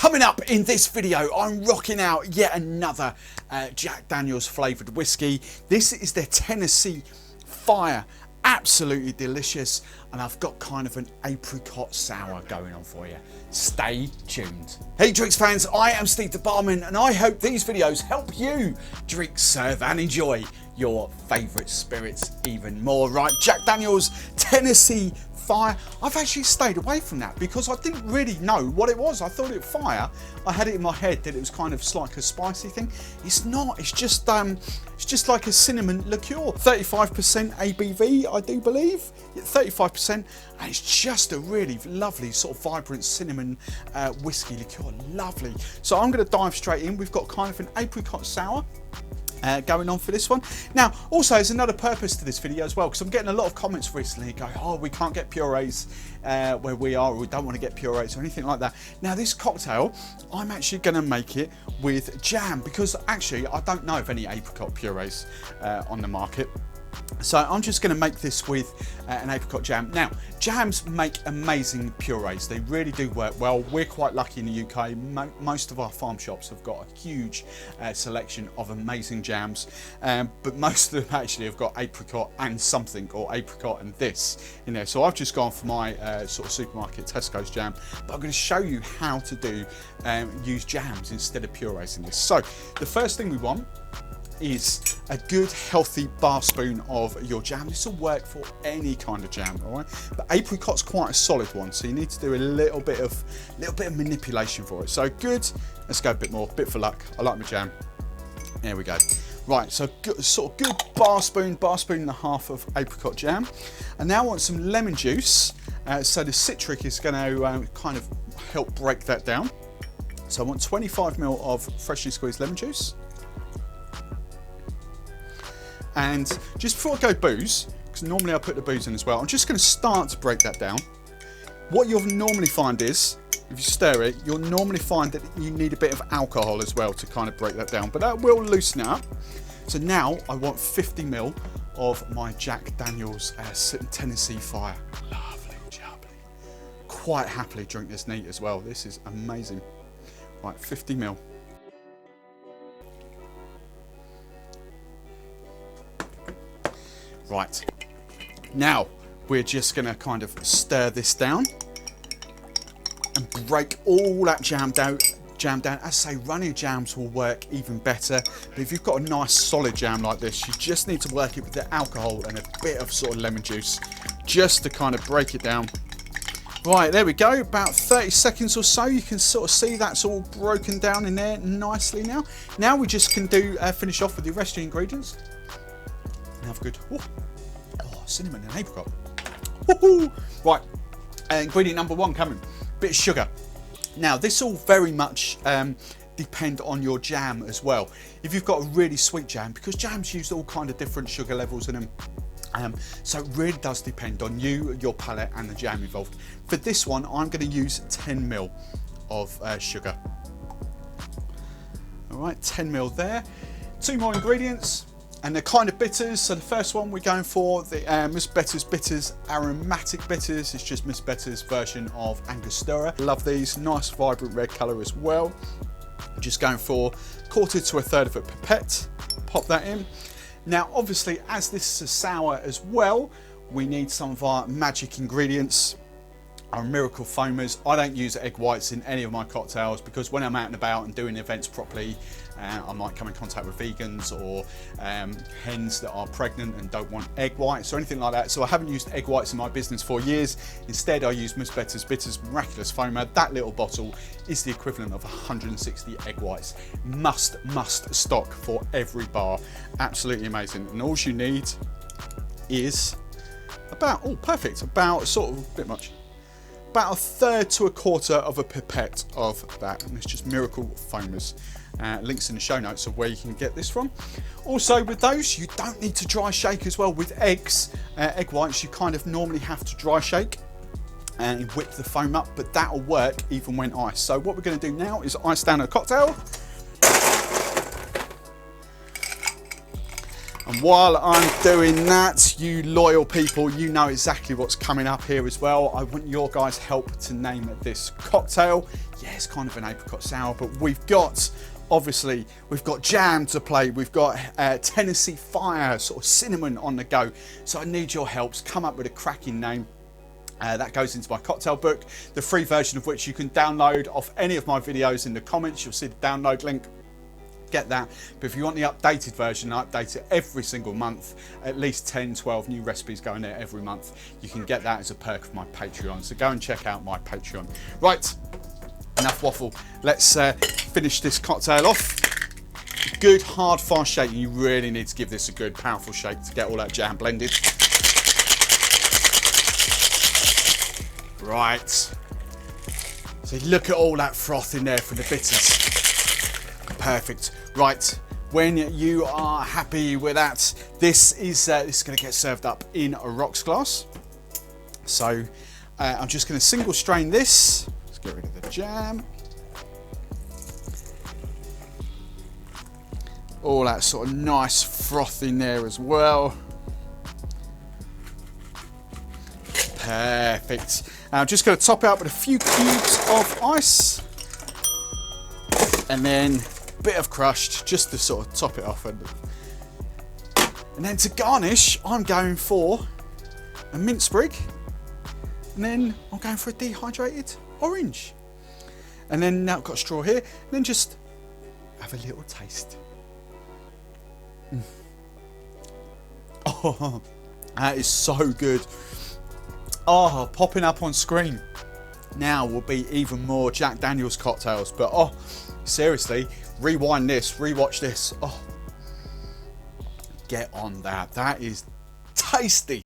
Coming up in this video, I'm rocking out yet another Jack Daniel's flavoured whiskey. This is their Tennessee Fire. Absolutely delicious. And I've got kind of an apricot sour going on for you. Stay tuned. Hey drinks fans, I am Steve the Barman and I hope these videos help you drink, serve and enjoy your favourite spirits even more. Right, Jack Daniel's Tennessee Fire. I've actually stayed away from that because I didn't really know what it was. I thought it was fire. I had it in my head that it was kind of like a spicy thing. It's not. It's just like a cinnamon liqueur. 35% ABV, I do believe. 35%, and it's just a really lovely sort of vibrant cinnamon whiskey liqueur. Lovely. So I'm going to dive straight in. We've got kind of an apricot sour going on for this one. Now also there's another purpose to this video as well, because I'm getting a lot of comments recently going, oh, we can't get purees where we are, or we don't want to get purees or anything like that. Now this cocktail, I'm actually going to make it with jam, because actually I don't know of any apricot purees on the market. So I'm just going to make this with an apricot jam. Now, jams make amazing purees. They really do work well. We're quite lucky in the UK. Most of our farm shops have got a huge selection of amazing jams, but most of them actually have got apricot and something, or apricot and this in there. So I've just gone for my sort of supermarket Tesco's jam, but I'm going to show you how to do use jams instead of purees in this. So the first thing we want is a good healthy bar spoon of your jam. This will work for any kind of jam, all right? But apricot's quite a solid one, so you need to do a little bit of manipulation for it. So good. Let's go a bit more, bit for luck. I like my jam. There we go. Right, so good, sort of good bar spoon and a half of apricot jam. And now I want some lemon juice. So the citric is going to kind of help break that down. So I want 25 ml of freshly squeezed lemon juice. And just before I go booze, because normally I put the booze in as well, I'm just going to start to break that down. What you'll normally find is, if you stir it, you'll normally find that you need a bit of alcohol as well to kind of break that down, but that will loosen it up. So now I want 50 ml of my Jack Daniel's Tennessee Fire. Lovely, jubbly. Quite happily drink this neat as well. This is amazing. Right, 50 ml. Right, now we're just going to kind of stir this down and break all that jam down. As I say, running jams will work even better, but if you've got a nice solid jam like this, you just need to work it with the alcohol and a bit of sort of lemon juice just to kind of break it down. Right, there we go, about 30 seconds or so. You can sort of see that's all broken down in there nicely now. Now we just can finish off with the rest of the ingredients. Have a good cinnamon and apricot. Right, ingredient number one coming, bit of sugar. Now this will very much depend on your jam as well. If you've got a really sweet jam, because jams use all kind of different sugar levels in them, so it really does depend on you, your palate and the jam involved. For this one I'm going to use 10 ml of sugar. All right, 10 ml there. Two more ingredients. And they're kind of bitters. So the first one we're going for, the Miss Better's Bitters Aromatic Bitters. It's just Miss Better's version of Angostura. Love these, nice vibrant red colour as well. Just going for 1/4 to 1/3 of a pipette. Pop that in. Now obviously, as this is a sour as well, we need some of our magic ingredients, our miracle foamers. I don't use egg whites in any of my cocktails because when I'm out and about and doing events properly, I might come in contact with vegans or hens that are pregnant and don't want egg whites or anything like that. So I haven't used egg whites in my business for years. Instead, I use Miss Better's Bitters Miraculous Foamer. That little bottle is the equivalent of 160 egg whites. Must stock for every bar. Absolutely amazing. And all you need is about, perfect, about sort of a bit much. About 1/3 to 1/4 of a pipette of that, and it's just miracle foamers. Links in the show notes of where you can get this from. Also with those, you don't need to dry shake as well. With eggs, egg whites, you kind of normally have to dry shake and whip the foam up, but that'll work even when iced. So what we're going to do now is ice down a cocktail. And while I'm doing that, you loyal people, you know exactly what's coming up here as well. I want your guys' help to name this cocktail. yeah, it's kind of an apricot sour, but we've got, obviously, we've got jam to play, we've got Tennessee Fire, sort of cinnamon on the go. So I need your help to come up with a cracking name. That goes into my cocktail book, the free version of which you can download off any of my videos. In the comments, you'll see the download link. Get that. But if you want the updated version, I update it every single month, at least 10, 12 new recipes going there every month. You can get that as a perk of my Patreon. So go and check out my Patreon. Right, enough waffle. Let's finish this cocktail off. Good hard fast shake. You really need to give this a good powerful shake to get all that jam blended. Right, so look at all that froth in there for the bitters. Perfect. Right, when you are happy with that, this is going to get served up in a rocks glass. So I'm just going to single strain this. Let's get rid of the jam. All that sort of nice froth in there as well. Perfect. I'm just going to top it up with a few cubes of ice, and then a bit of crushed, just to sort of top it off. And then to garnish, I'm going for a mint sprig, and then I'm going for a dehydrated orange. And then now I've got a straw here, and then just have a little taste. Oh, that is so good. Oh, popping up on screen now will be even more Jack Daniel's cocktails. But oh, seriously, rewind this, rewatch this. Oh, get on that. That is tasty.